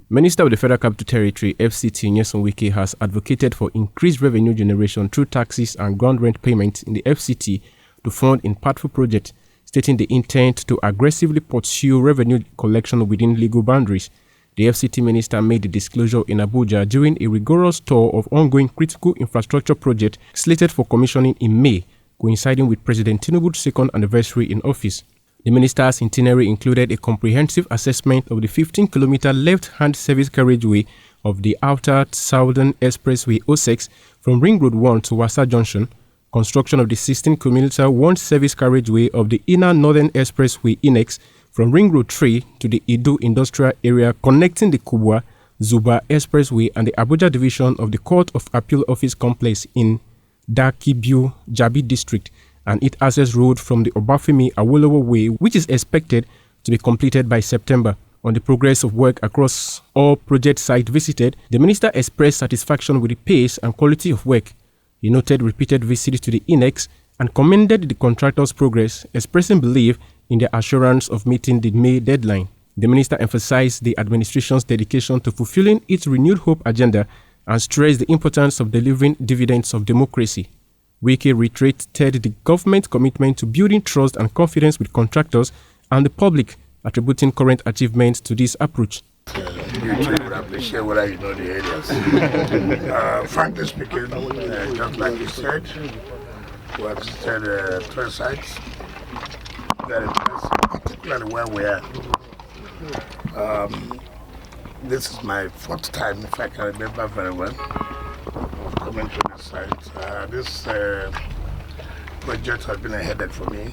Minister of the Federal Capital Territory, FCT, Wike, has advocated for increased revenue generation through taxes and ground rent payments in the FCT to fund impactful projects, stating the intent to aggressively pursue revenue collection within legal boundaries. The FCT minister made the disclosure in Abuja during a rigorous tour of ongoing critical infrastructure projects slated for commissioning in May, coinciding with President Tinubu's second anniversary in office. The minister's itinerary included a comprehensive assessment of the 15-kilometer left-hand service carriageway of the Outer Southern Expressway (OSEX) from Ring Road 1 to Wasa Junction, construction of the 16-kilometer one-service carriageway of the Inner Northern Expressway (INEX) from Ring Road 3 to the Idu Industrial Area connecting the Kubwa Zuba Expressway and the Abuja division of the Court of Appeal Office Complex in Dakibiu, Jabi District, and its access road from the Obafemi Awolowo Way, which is expected to be completed by September. On the progress of work across all project sites visited, the minister expressed satisfaction with the pace and quality of work. He noted repeated visits to the INEX and commended the contractor's progress, expressing belief in their assurance of meeting the May deadline. The minister emphasized the administration's dedication to fulfilling its renewed hope agenda and stressed the importance of delivering dividends of democracy. Wike reiterated the government's commitment to building trust and confidence with contractors and the public, attributing current achievements to this approach. You would appreciate whether you know the areas. Frankly speaking, just like you said, we have visited 3 sites. Very impressive, particularly where we are. This is my 4th time, if I can remember very well, of coming to this site. This project has been a headache for me.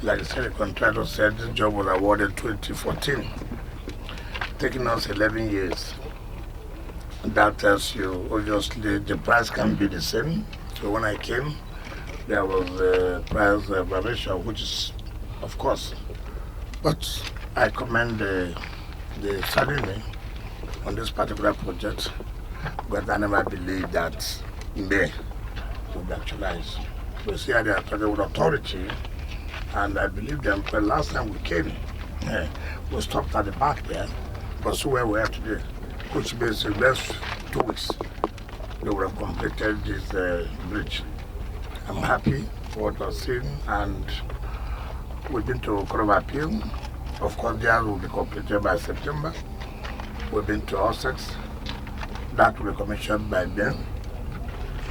Like I said, the contractor said this job was awarded 2014, taking us 11 years. That tells you, obviously, the price can be the same. So when I came, there was a price variation, which is, of course. But I commend the salary on this particular project, but I never believed that May would actualize. We see how they are talking with authority, and I believe them. But last time we came, we stopped at the back there, but so where we are today, which means in the next 2 weeks, they will have completed this bridge. I'm happy for what I've seen, and we've been to Court of Appeal. Of course, theirs will be completed by September. We've been to OSEX. That will be commissioned by then.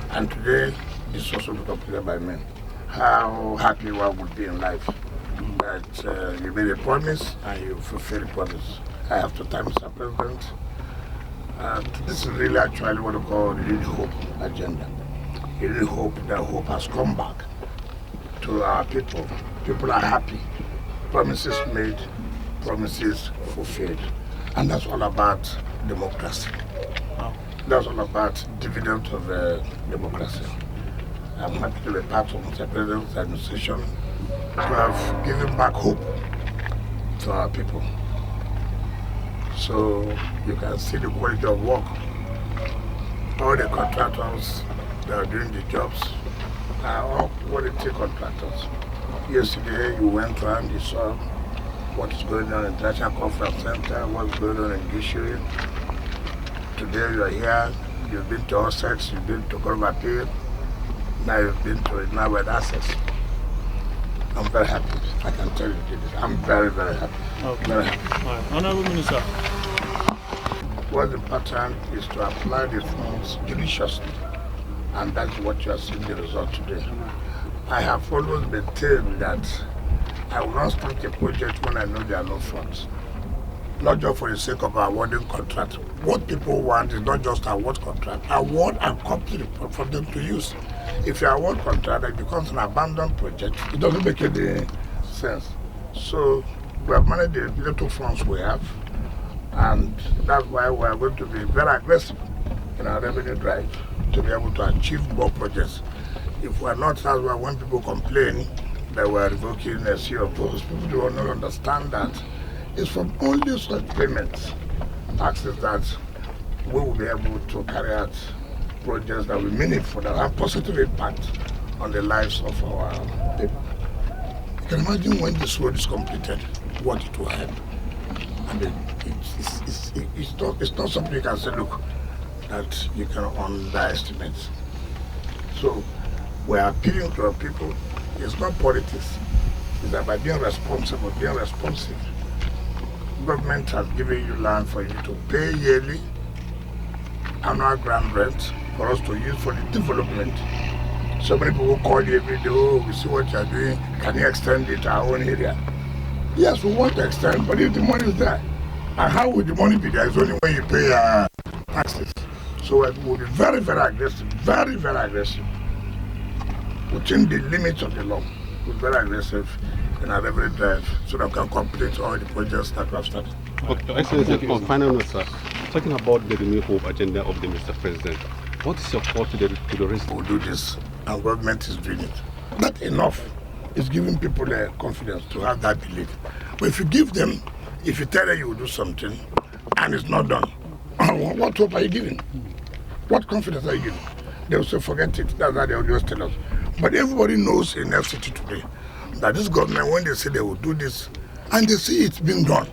And today, this also will be completed by men. How happy one would be in life that you made a promise and you fulfill the promise. I have to thank Mr. President. This is really actually what we call the Real Hope agenda. We really hope that hope has come back to our people. People are happy. Promises made, promises fulfilled. And that's all about democracy. That's all about dividend of democracy. I'm happy to be part of Mr. President's administration to have given back hope to our people. So you can see the quality of work. All the contractors that are doing the jobs are all quality contractors. Yesterday you went around, you saw what is going on in the International Conference Center, what's going on in judiciary. Today you are here, you've been to OSEX, you've been to Court of Appeal, now you've been to Inawed Access. I'm very happy. I can tell you this. I'm very, very happy. Okay. Very happy. Right. Honorable Minister. What's important is to apply the funds judiciously, and that's what you are seeing the result today. I have always maintained that I will not start a project when I know there are no funds. Not just for the sake of awarding contract. What people want is not just award contract. Award and complete for them to use. If you award contract, it becomes an abandoned project. It doesn't make any sense. So we have managed the little funds we have, and that's why we are going to be very aggressive in our revenue drive to be able to achieve more projects. If we are not, that's why when people complain that we are revoking a few of those, people do not understand that it's from only such payments, taxes, that we will be able to carry out projects that will be meaningful, that have positive impact on the lives of our people. You can imagine when this road is completed, what it will help. I mean, it's not something you can say, look, that you can underestimate. So we're appealing to our people. It's not politics. It's about being responsible, being responsive. Government has given you land for you to pay yearly annual ground rent for us to use for the development. So many people call you every day, oh, we see what you're doing, can you extend it to our own area? Yes, we want to extend, but if the money is there, and how will the money be there? It's only when you pay taxes. So we'll be very, very aggressive, very, very aggressive. Within the limits of the law, we're very aggressive in our every drive so that we can complete all the projects that we have started. Okay, Excellency, on final note, sir, talking about the Renew Hope agenda of the Mr. President, what is your call to the rest? We'll do this, and government is doing it. Not enough. It's giving people the confidence to have that belief. But if you give them, if you tell them you will do something, and it's not done, what hope are you giving? What confidence are you giving? They will say, forget it. That's how they always tell us. But everybody knows in FCT today that this government, when they say they will do this, and they see it's being done,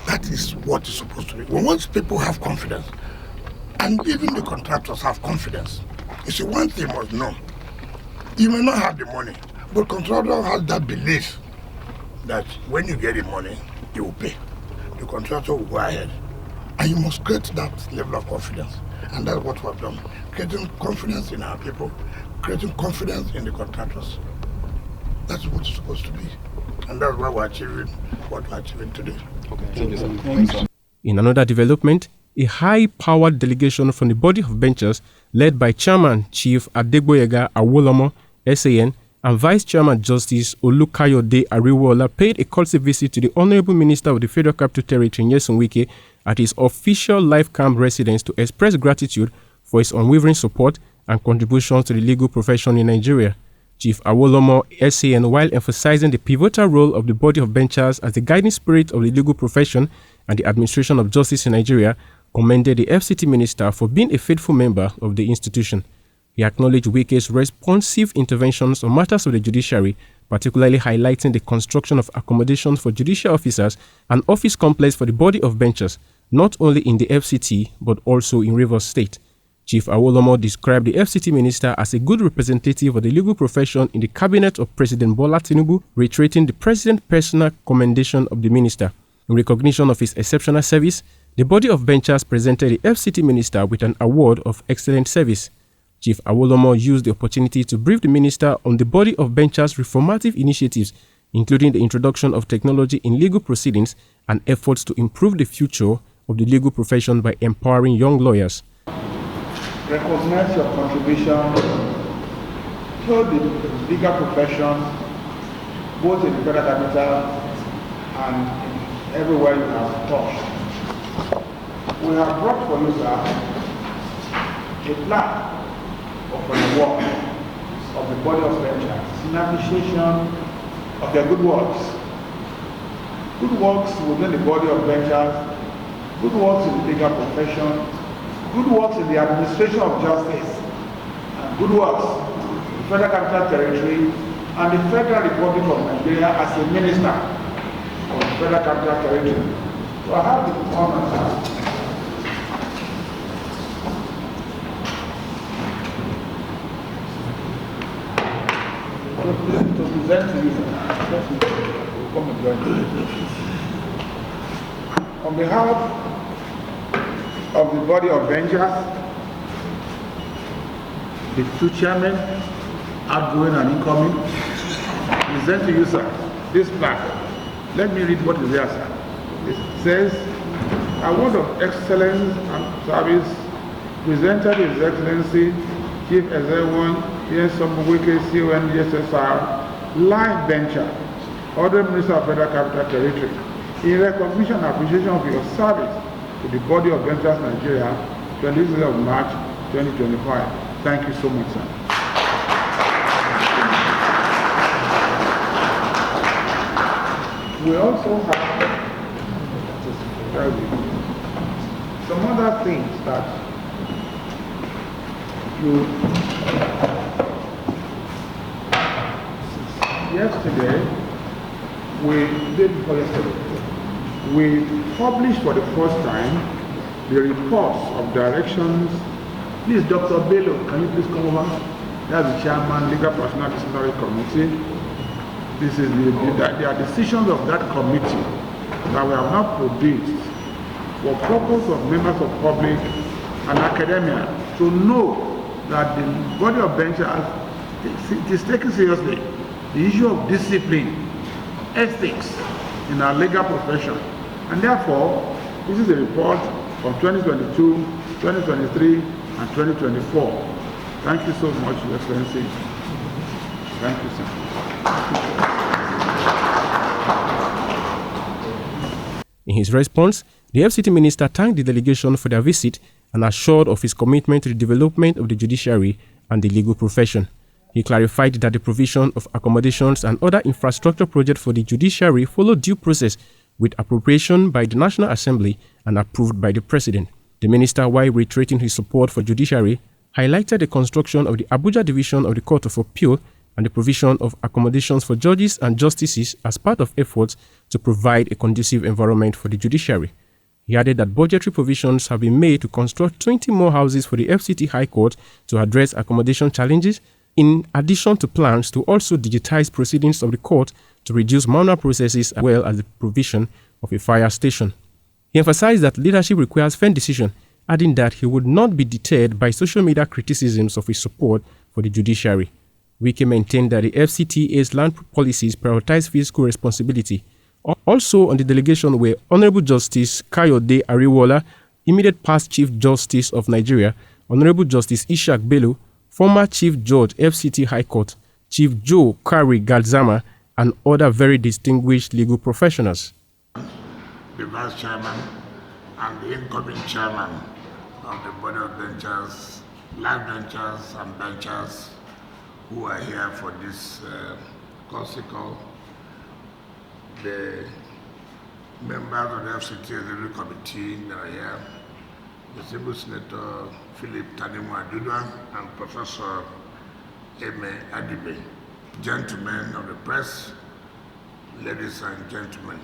that is what it's supposed to be. When once people have confidence, and even the contractors have confidence, you see, one thing must know, you may not have the money, but contractor has that belief that when you get the money, you will pay. The contractor will go ahead. And you must create that level of confidence. And that's what we've done. Creating confidence in our people, creating confidence in the contractors. That's what it's supposed to be. And that's why we're achieving what we're achieving today. Okay, thank you, sir. Thanks, sir. In another development, a high-powered delegation from the body of benchers led by Chairman Chief Adegboyega Awolomo, SAN, and Vice Chairman Justice Olukayode Ariwola paid a courtesy visit to the Honorable Minister of the Federal Capital Territory, Nyesom Wike, at his official life camp residence to express gratitude for his unwavering support and contributions to the legal profession in Nigeria. Chief Awolomo, SAN, while emphasizing the pivotal role of the body of benchers as the guiding spirit of the legal profession and the administration of justice in Nigeria, commended the FCT minister for being a faithful member of the institution. He acknowledged Wike's responsive interventions on matters of the judiciary, particularly highlighting the construction of accommodations for judicial officers and office complex for the body of benchers, not only in the FCT but also in Rivers State. Chief Awolomo described the FCT minister as a good representative of the legal profession in the cabinet of President Bola Tinubu, reiterating the president's personal commendation of the minister. In recognition of his exceptional service, the body of benchers presented the FCT minister with an award of excellent service. Chief Awolomo used the opportunity to brief the minister on the body of benchers' reformative initiatives, including the introduction of technology in legal proceedings and efforts to improve the future of the legal profession by empowering young lawyers. Recognize your contribution to the legal profession, both in the federal capital and in everywhere you have touched. We have brought for you, sir, a plaque of the work of the body of benchers in appreciation of their good works. Good works within the body of benchers, good works in the legal profession, good works in the administration of justice, and good works in the Federal Capital Territory and the Federal Republic of Nigeria as a minister of the Federal Capital Territory. So I have the honor to present to you. Come and join me. On behalf of the body of benchers, the two chairmen, outgoing and incoming, present to you, sir, this plaque. Let me read what is there, sir. It says, award of excellence and service presented His Excellency Chief Executive Nyesom Wike CON DSSR, live bencher, Honorable Minister of Federal Capital Territory, in recognition and appreciation of your service to the body of benchers Nigeria, 26th of March 2025. Thank you so much, sir. We also have some other things that yesterday, we did before yesterday, we published for the first time the reports of directions. Please, Dr. Bello, can you please come over? That's the chairman, Legal Personnel Disciplinary Committee. This is there are decisions of that committee that we have not produced for purpose of members of public and academia to know that the body of benchers is taking seriously the issue of discipline, ethics in our legal profession. And therefore, this is a report from 2022, 2023, and 2024. Thank you so much, Your Excellency. Thank you, sir. In his response, the FCT minister thanked the delegation for their visit and assured of his commitment to the development of the judiciary and the legal profession. He clarified that the provision of accommodations and other infrastructure projects for the judiciary followed due process with appropriation by the National Assembly and approved by the President. The minister, while reiterating his support for judiciary, highlighted the construction of the Abuja division of the Court of Appeal and the provision of accommodations for judges and justices as part of efforts to provide a conducive environment for the judiciary. He added that budgetary provisions have been made to construct 20 more houses for the FCT High Court to address accommodation challenges, in addition to plans to also digitize proceedings of the court to reduce manual processes as well as the provision of a fire station. He emphasized that leadership requires firm decision, adding that he would not be deterred by social media criticisms of his support for the judiciary. Wike maintained that the FCTA's land policies prioritize fiscal responsibility. Also on the delegation were Honorable Justice Kayode Ariwola, immediate past Chief Justice of Nigeria, Honorable Justice Ishaq Bello, former Chief Judge FCT High Court, Chief Joe Kari Gadzama, and other very distinguished legal professionals. The Vice Chairman and the incoming Chairman of the Board of Benchers, Live Benchers and Benchers who are here for this call, the members of the FCT Executive Committee that are here, the Civil Senator Philip Tanimu Adudan and Professor Eme Adibe, gentlemen of the press, ladies and gentlemen.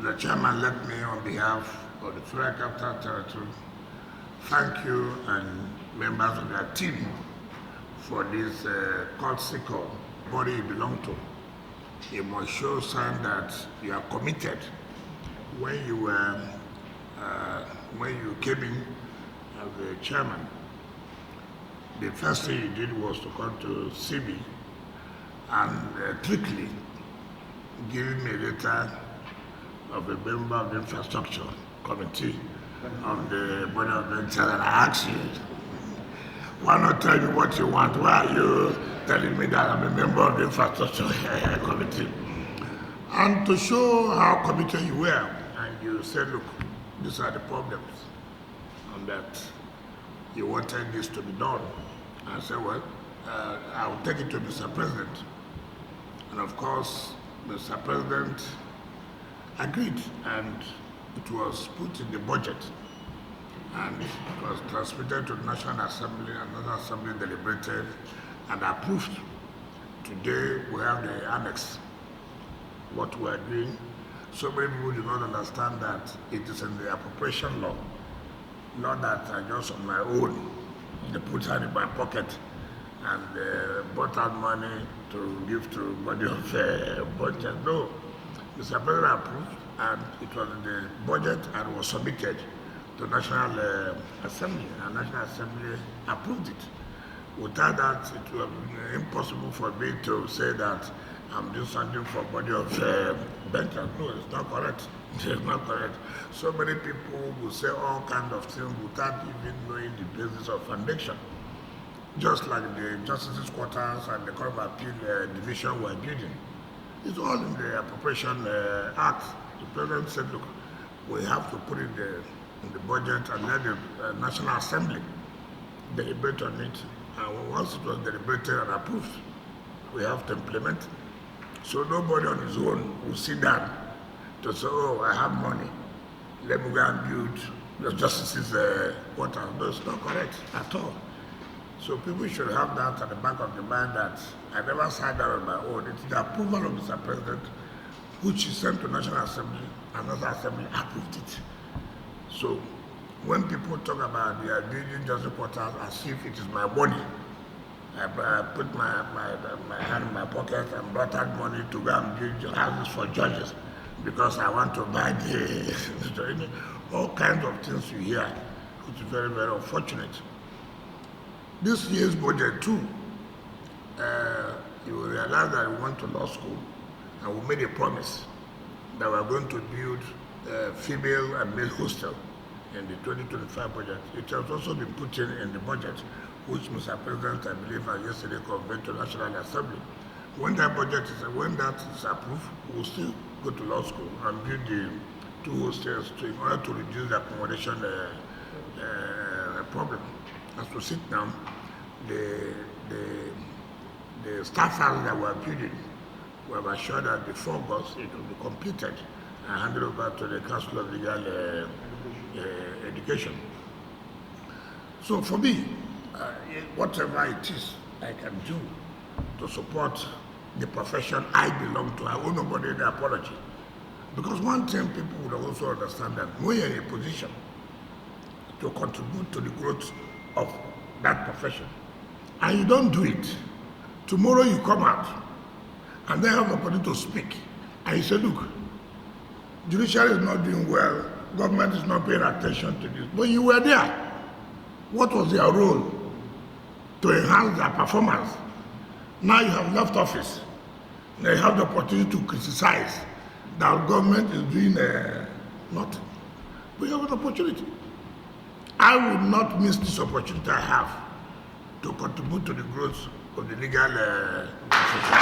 The Chairman, let me, on behalf of the Federal Capital Territory, thank you and members of their team for this courtesy call. Body you belong to. You must show sign that you are committed. When you came in as the chairman, the first thing you did was to come to see me and quickly give me a letter of a member of the Infrastructure Committee of the Board of Benchers, and I asked you, why not tell me what you want? Why are you telling me that I'm a member of the Infrastructure Committee? And to show how committed you were, and you said, look, these are the problems, and that you wanted this to be done. I said, well, I will take it to Mr. President. And of course, Mr. President agreed, and it was put in the budget. And it was transmitted to the National Assembly, and the National Assembly deliberated and approved. Today we have the annex, what we are doing. So many people do not understand that it is in the appropriation law, not that I just on my own, they put it in my pocket and bought out money to give to body of budget. No, Mr. President approved, and it was in the budget and was submitted to National Assembly, and National Assembly approved it. Without that, it would have been impossible for me to say that I'm doing something for body of benchers. No, it's not correct. It's not correct. So many people will say all kinds of things without even knowing the basis of foundation. Just like the Justices' Quarters and the Court of Appeal division we're building. It's all in the Appropriation Act. The President said, look, we have to put it in the budget and let the National Assembly deliberate on it. And once it was deliberated and approved, we have to implement it. So nobody on his own will sit down to say, oh, I have money, let me go and build the Justices' Quarters. No, it's not correct at all. So people should have that at the back of the mind that I never signed that on my own. It's the approval of Mr. President which is sent to National Assembly, and National Assembly approved it. So when people talk about they are building justice quarters as if it is my money, I put my hand in my pocket and brought out money to go and build houses for judges because I want to buy the all kinds of things you hear, which is very, very unfortunate. This year's budget too, you will realize that we went to law school and we made a promise that we are going to build female and male hostel in the 2025 budget. It has also been put in the budget, which Mr. President, I believe, yesterday conveyed to National Assembly. When that is approved, we'll still go to law school and build the 2 hostels in order to reduce the accommodation problem. As we sit now, the staff house that we are building, we have assured that before August it will be completed and handed over to the Council of Legal Education. So for me, whatever it is I can do to support the profession I belong to, I owe nobody the apology. Because one thing people would also understand that when you're in a position to contribute to the growth of that profession, and you don't do it, tomorrow you come out and they have the opportunity to speak, and you say, look, judiciary is not doing well, government is not paying attention to this, but you were there. What was their role to enhance their performance? Now you have left office. Now you have the opportunity to criticize that government is doing nothing. We have an opportunity. I would not miss this opportunity I have to contribute to the growth of the legal profession.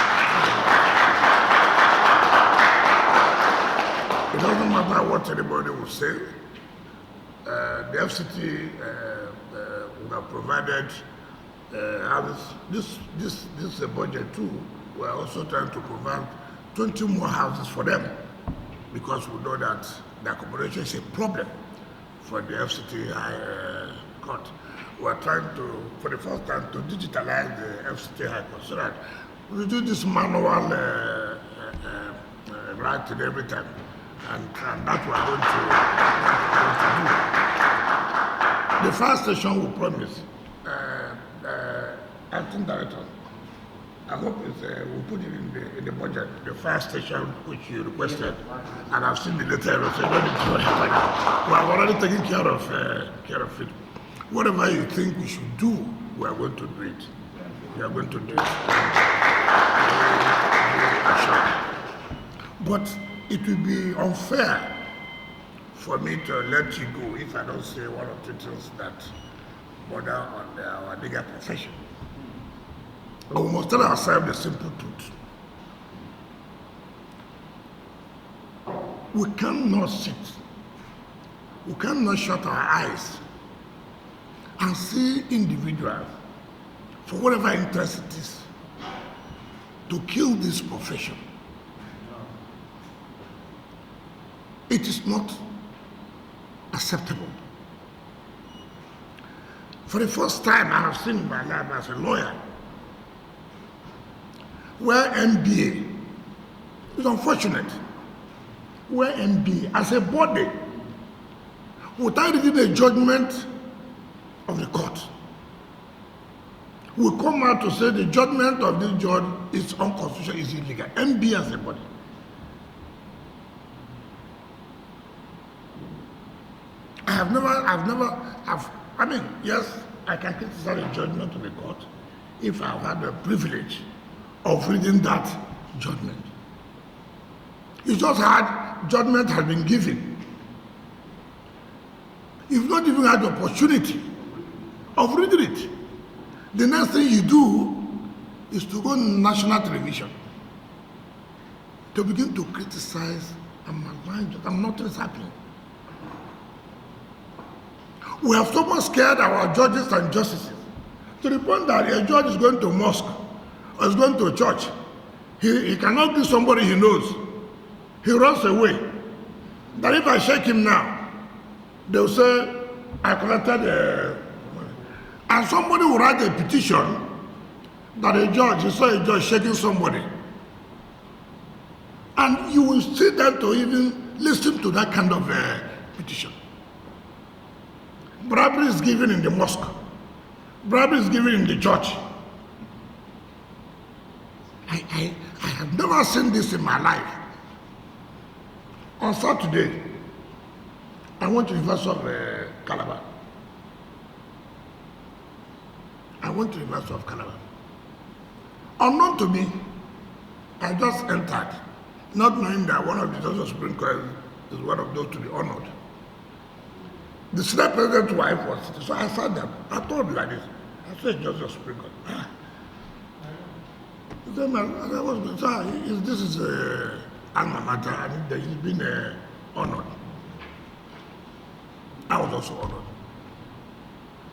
It doesn't matter what anybody will say. The FCT would have provided houses. This budget too. We are also trying to provide 20 more houses for them because we know that the accommodation is a problem for the FCT High Court. We are trying to, for the first time, to digitalize the FCT High Court so that we do this manual writing every time, and that we are going to do. The fire station we promise, acting director, I hope we'll put it in the budget, the fire station which you requested, and I've seen the letter, so you don't need to worry about it. We have already taken care of it. Whatever you think we should do, we are going to do it. We are going to do it. But it will be unfair for me to let you go if I don't say one or two things that border on our legal profession. But we must tell ourselves the simple truth. We cannot sit, we cannot shut our eyes and see individuals, for whatever interest it is, to kill this profession. It is not acceptable. For the first time I have seen in my life as a lawyer, where MBA is unfortunate, where MBA as a body, without reading a judgment of the court, will come out to say the judgment of this judge is unconstitutional, is illegal. MBA as a body. I mean, yes, I can criticize the judgment of the court if I've had the privilege of reading that judgment. You just had judgment has been given. You've not even had the opportunity of reading it. The next thing you do is to go on national television to begin to criticize and malign, and nothing is happening. We have so much scared our judges and justices to the point that a judge is going to mosque or is going to a church. He cannot be somebody he knows. He runs away. That if I shake him now, they'll say, I collected money. And somebody will write a petition that a judge, you saw a judge shaking somebody. And you will sit down to even listen to that kind of petition. Bribery is given in the mosque. Bribery is given in the church. I have never seen this in my life. On Saturday, I went to the University of Calabar. Unknown to me, I just entered, not knowing that one of the judges of Supreme Court is one of those to be honored. The Senate President's wife was sitting, so I sat down. I told her like this. I said, Judge of Supreme Court. This is alma mater, and he's been honored. I was also honored.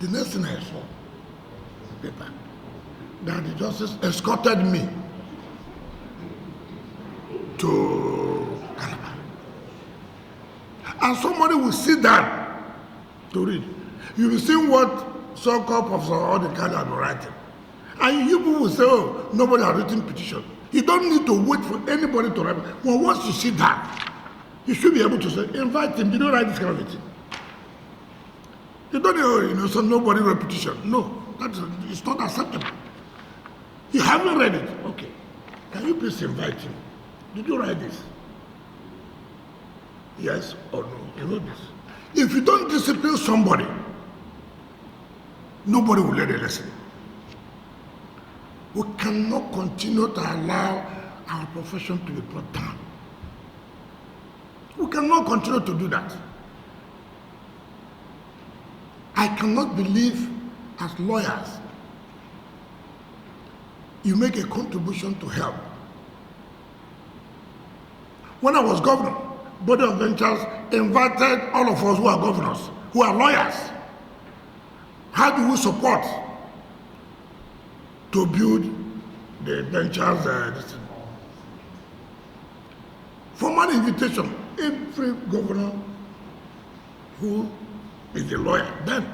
The next thing I saw, paper, that the justice escorted me to Calabar. And somebody will sit down to read. You will see what so-called Professor Odekada are writing. And you people will say, oh, nobody has written petition. You don't need to wait for anybody to write. Well, once you sit down, you should be able to say, invite him, you don't write this kind of thing. You don't so nobody wrote petition. No, it's not acceptable. You haven't read it. Okay. Can you please invite him? Did you write this? Yes or no? You know this. If you don't discipline somebody, nobody will let a lesson. We cannot continue to allow our profession to be brought down. We cannot continue to do that. I cannot believe, as lawyers, you make a contribution to help. When I was governor, Body of Ventures invited all of us who are governors, who are lawyers. How do we support to build the ventures? Formal invitation, every governor who is a lawyer, then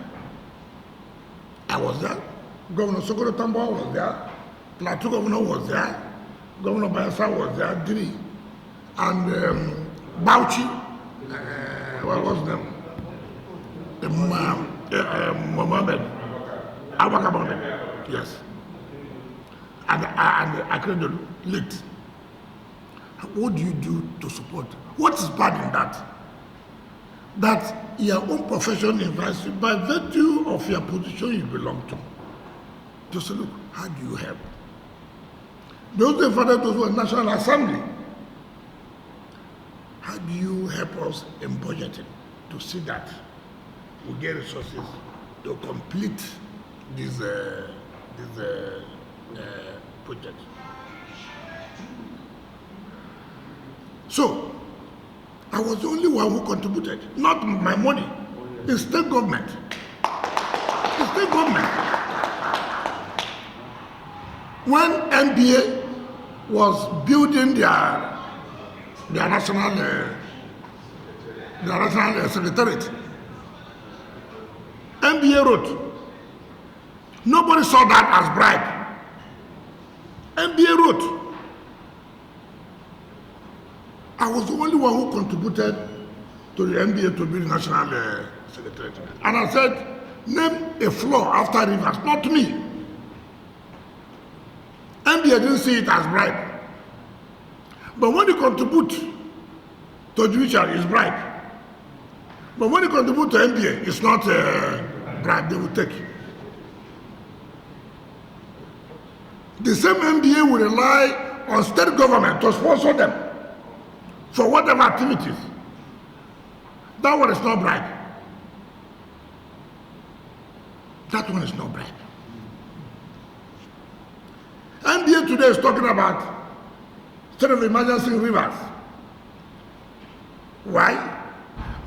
I was there. Governor Sokoto Tambo was there. Plateau Governor was there. Governor Bayelsa was there. Diri. And Bauchi, what was his name? Mohammed Abakabone, yes. And Accolades late. What do you do to support? What is bad in that? That your own profession invites you by virtue of your position you belong to. Just look, how do you help? Those who are National Assembly, how do you help us in budgeting to see that we get resources to complete this project? So, I was the only one who contributed, not my money. The state government. The state government. When NBA was building their national secretariat, NBA wrote, nobody saw that as bribe. NBA wrote, I was the only one who contributed to the NBA to be the national secretary. And I said, name a floor after Rivers, not me. NBA didn't see it as bribe. But when you contribute to judiciary, it's bribe. But when you contribute to NBA, it's not bribe, they will take it. The same NBA will rely on state government to sponsor them for whatever activities. That one is not bribe. That one is not bribe. NBA today is talking about state of emergency in Rivers. Why?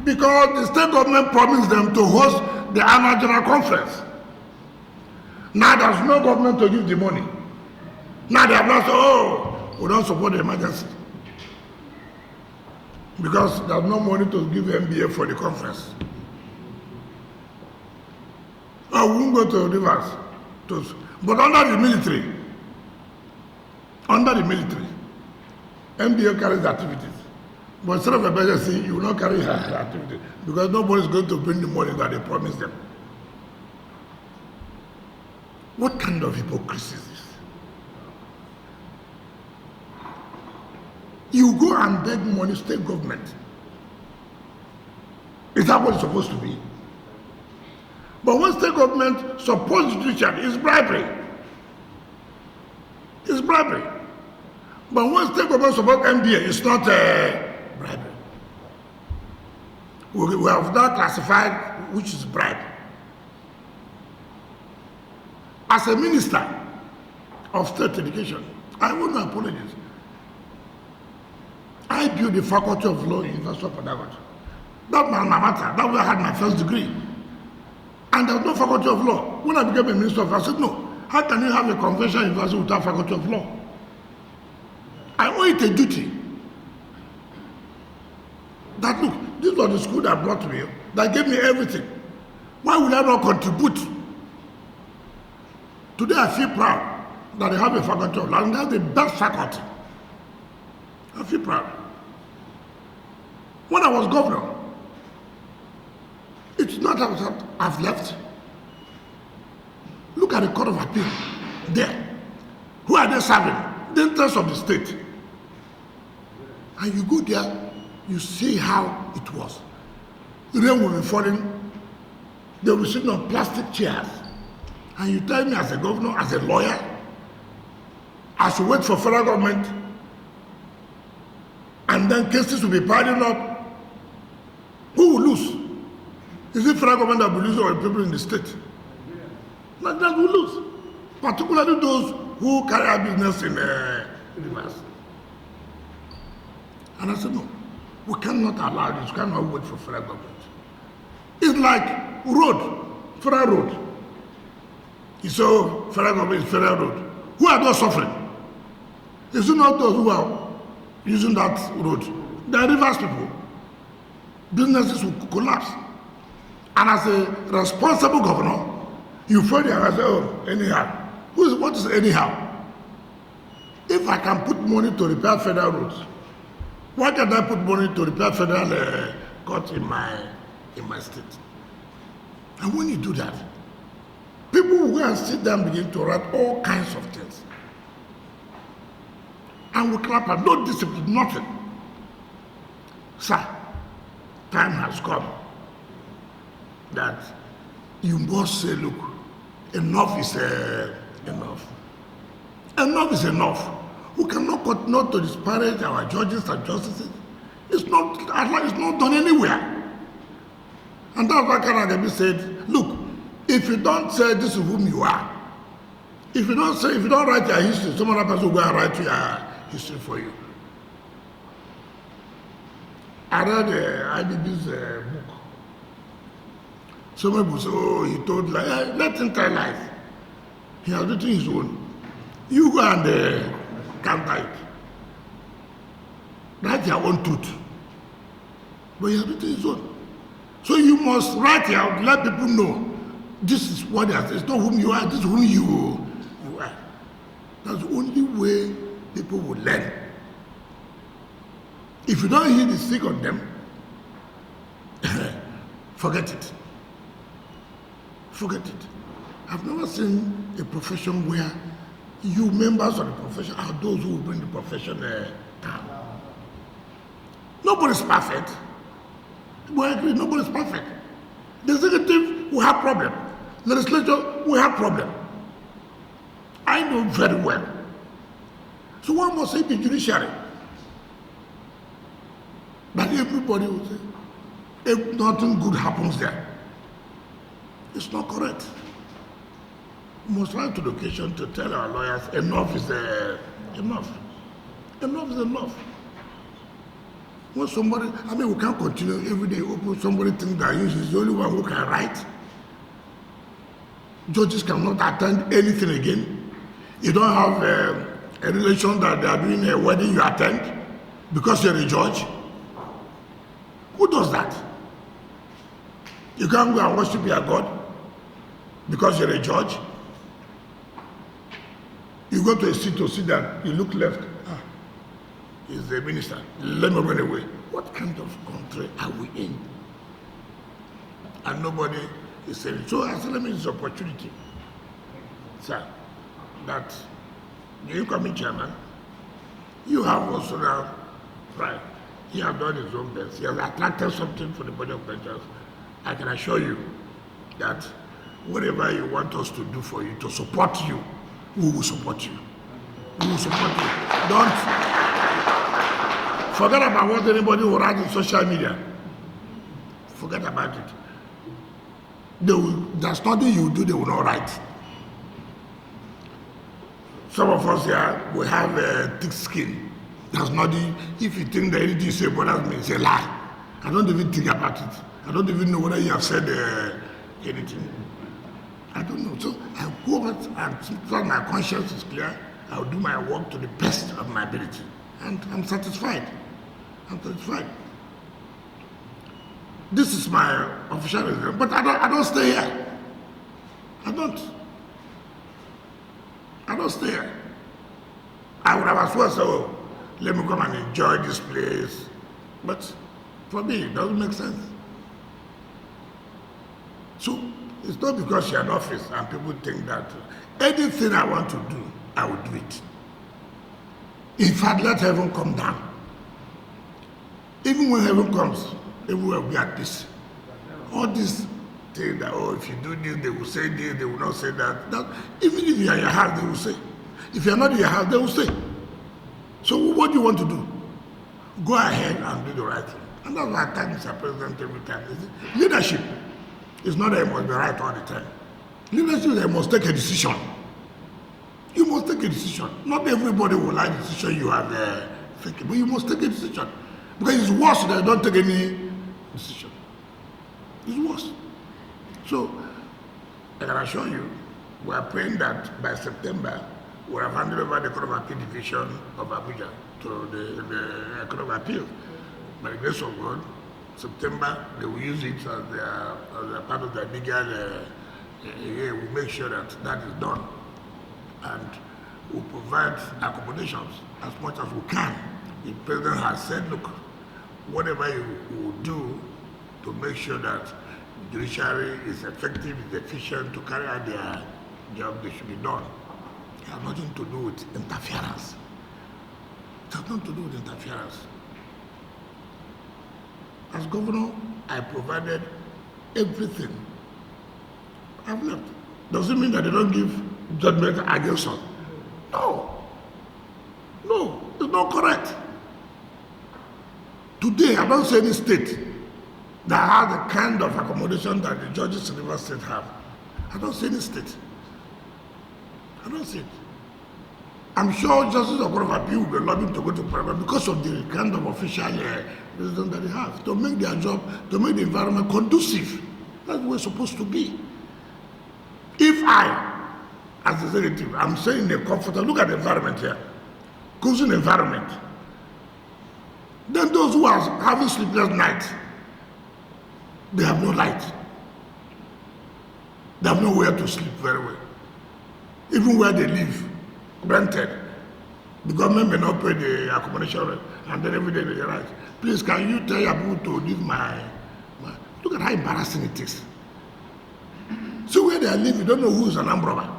Because the state government promised them to host the annual general conference. Now there's no government to give the money. Now they have not said, oh, we don't support the emergency. Because there's no money to give NBA for the conference. I won't go to Rivers. But under the military, MBA carries activities. But instead of emergency, you will not carry her activities because nobody is going to bring the money that they promised them. What kind of hypocrisy is this? You go and beg money, state government. Is that what it's supposed to be? But when state government supports judiciary, it's bribery. It's bribery. But when state government supports MBA, it's not bribery. We have now classified which is bribe. As a minister of state education, I want no apologies. I built the faculty of law in Infrastructural. That was my matter. That was where I had my first degree. And there was no faculty of law. When I became a minister of law, I said, no, how can you have a conventional university without faculty of law? I owe it a duty. That look, this was the school that brought me, that gave me everything. Why would I not contribute? Today I feel proud that I have a faculty of law, and that's the best faculty. I feel proud. When I was governor, it's not that I've left. Look at the Court of Appeal there. Who are they serving? The interests of the state. And you go there, you see how it was. The rain will be falling, they will be sitting on plastic chairs. And you tell me as a governor, as a lawyer, I should wait for federal government, and then cases will be piling up. Who will lose? Is it federal government that will lose or the people in the state? Not that will lose. Particularly those who carry out business in rivers. And I said, no, we cannot allow this, we cannot wait for federal government. It's like road, federal road. You saw federal government is federal road. Who are those suffering? Is it not those who are using that road? The rivers people. Businesses will collapse. And as a responsible governor, you find your answer, oh, anyhow. What is anyhow? If I can put money to repair federal roads, why can't I put money to repair federal court in my state? And when you do that, people will go and sit down and begin to write all kinds of things. And we clap at no discipline, nothing. Sir, time has come that you must say, look, enough is enough. Enough is enough. We cannot continue to disparage our judges and justices. It's not done anywhere. And that's why Kanagabi said, look, if you don't say this is whom you are, if you don't write your history, some other person will go and write your history for you. I read IBB's book. Some people say, oh, he told lies. Let him tell lies. He has written his own. You go and counter it. Write your own truth. But he has written his own. So you must write it out, let people know this is what they are. It's not whom you are, this is whom you are. That's the only way people will learn. If you don't hear the sick on them, forget it. Forget it. I've never seen a profession where you members of the profession are those who will bring the profession down. Nobody's perfect. We agree, nobody's perfect. The executive will have problem. The legislature will have problem. I know very well. So one must say the judiciary. But everybody will say, if nothing good happens there, it's not correct. We must write to the occasion to tell our lawyers enough is enough. Enough is enough. When somebody, we can't continue every day open somebody thinks that he is the only one who can write. Judges cannot attend anything again. You don't have a relation that they are doing a wedding you attend because you're a judge. Who does that? You can't go and worship your God because you're a judge. You go to a seat to sit down, you look left. is the minister. Let me run away. What kind of country are we in? And nobody is saying. So I said, let me use this opportunity, sir, that the incoming chairman, you have also now, right, he has done his own best. He has attracted something for the body of pensions. I can assure you that whatever you want us to do for you, to support you, we will support you. We will support you. Don't forget about what anybody will write in social media. Forget about it. There's nothing you do, they will not write. Some of us here, we have a thick skin. There's nothing, if you think that anything you say bothers me, it's a lie. I don't even think about it. I don't even know whether you have said anything. I don't know. So I go out and so my conscience is clear. I'll do my work to the best of my ability. And I'm satisfied. I'm satisfied. This is my official residence, but I don't stay here. I don't stay here. I would have as well said, oh, let me come and enjoy this place. But for me, it doesn't make sense. So it's not because you're in office and people think that anything I want to do, I will do it. In fact, let heaven come down. Even when heaven comes, everywhere will be at peace. All this thing that, oh, if you do this, they will say this, they will not say that. Even if you are in your house, they will say. If you are not in your house, they will say. So what do you want to do? Go ahead and do the right thing. And that's why I thank Mr. President every time. Leadership is not that you must be right all the time. Leadership is that you must take a decision. You must take a decision. Not everybody will like the decision you have taken, but you must take a decision. Because it's worse that you don't take any decision. It's worse. So, I can assure you, we are praying that by September, we have handed over the Court of Appeal Division of Abuja to the Court of Appeal. By the grace of God, September, they will use it as a part of the bigger we'll make sure that that is done. And we'll provide accommodations as much as we can. The President has said, look, whatever you will do to make sure that judiciary is effective, is efficient to carry out their job, they should be done. It has nothing to do with interference. It has nothing to do with interference. As governor, I provided everything. I've left. Does it mean that they don't give judgment against us? No. No, it's not correct. Today, I don't see any state that has the kind of accommodation that the judges in the River State have. I don't see any state. I don't see it. I'm sure Justice of Court of Appeal will be lobbying to go to private because of the kind of official reason that they have to make their job, to make the environment conducive. That's where it's supposed to be. If I, as executive, I'm saying the comfortable, look at the environment here, cozy environment. Then those who are having sleepless nights, they have no light. They have nowhere to sleep very well. Even where they live, rented, the government may not pay the accommodation rent, and then every day they write, please can you tell your people to leave my... Look at how embarrassing it is. So where they are living, you don't know who is an armed robber.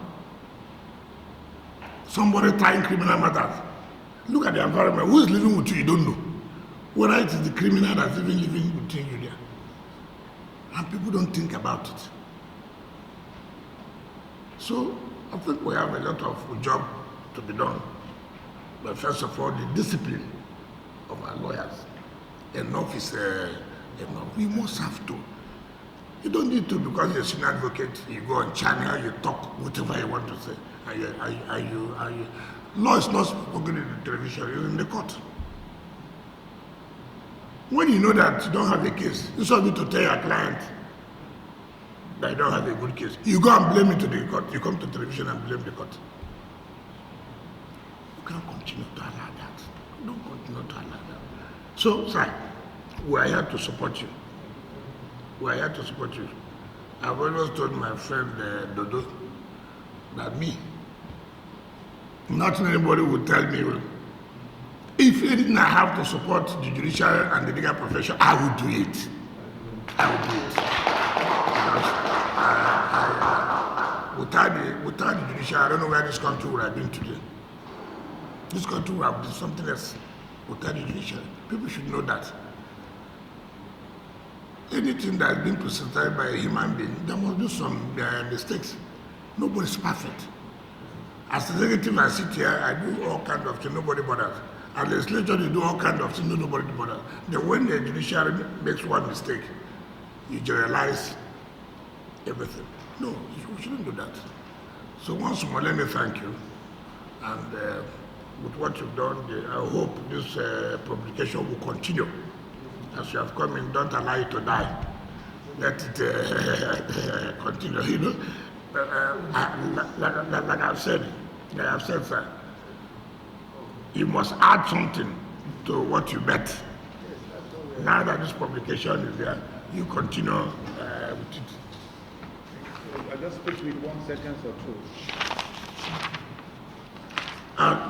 Somebody trying criminal matters. Look at the environment. Who is living with you, you don't know. Whether it is the criminal that's even living between you there. And people don't think about it. So I think we have a lot of job to be done. But first of all, the discipline of our lawyers. Enough is enough. We must have to. You don't need to, because you're a senior advocate, you go on channel, you talk whatever you want to say. Are you? Law is not spoken in the television, it's in the court. When you know that you don't have a case, you still need to tell your client that you don't have a good case. You go and blame it to the court. You come to television and blame the court. You can't continue to allow that. Don't continue to allow that. So, sir, we are here to support you. We are here to support you. I've always told my friend Dodo that me, not anybody would tell me, If anything I have to support the judiciary and the legal profession, I will do it. I will do it. Because without the judiciary, I don't know where this country would have been today. This country would have been something else without the judiciary. People should know that. Anything that has been presented by a human being, there must be some mistakes. Nobody's perfect. As a executive, I sit here, I do all kinds of things, nobody bothers. As a legislature, they do all kinds of things, nobody bothers. Then when the judiciary makes one mistake, you generalize everything. No, we shouldn't do that. So once more, let me thank you. And with what you've done, I hope this publication will continue. As you have come in, don't allow it to die. Let it continue, you know. Like I've said, sir, you must add something to what you bet. Now that this publication is there, you continue with it. I'll just speak with 1 second or two.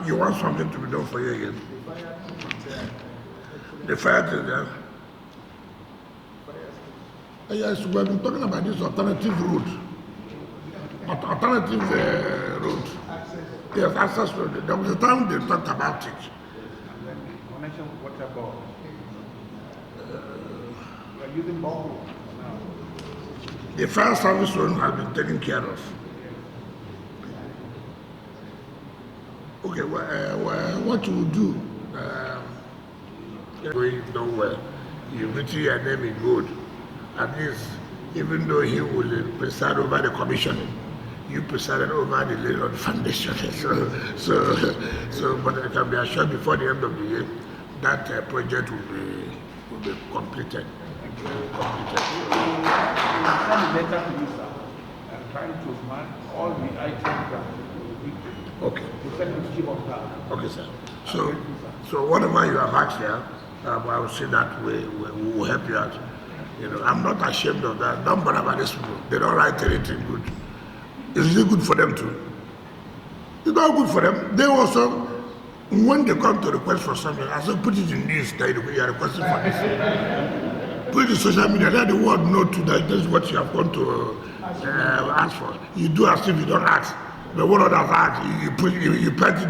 You want something to be done for you again? The fire is there. Yes, we have been talking about this alternative route. Alternative route. Yes, access road. There was a time they talked about it. And then connection with water ball. We are using ball now. The fire service road has been taken care of. Okay, what you will do, going nowhere, you've written your name in good. At least, even though he will preside over the commissioning, you presided over the Lord Foundation. But I can be assured before the end of the year, that project will be completed. Send a letter to you, sir, and trying to mark all the items that Okay. we send to the chief of staff. Okay, sir. So whatever you have asked here, I will say that we will help you out. You know, I'm not ashamed of that. Don't bother about these people. They don't write anything good. Is it good for them too? It's not good for them. They also, when they come to request for something, I say put it in news that you are requesting for this. Put it in social media, let the world know too that this is what you have come to ask for. You do as if you don't ask. The one others ask, you put it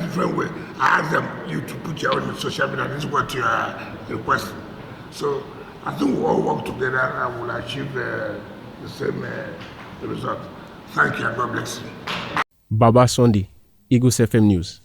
different way. I ask them you to put your own in social media. This is what you are requesting. So I think we all work together and will achieve the same result. Thank you and God bless you. Baba Sunday, Eagles FM News.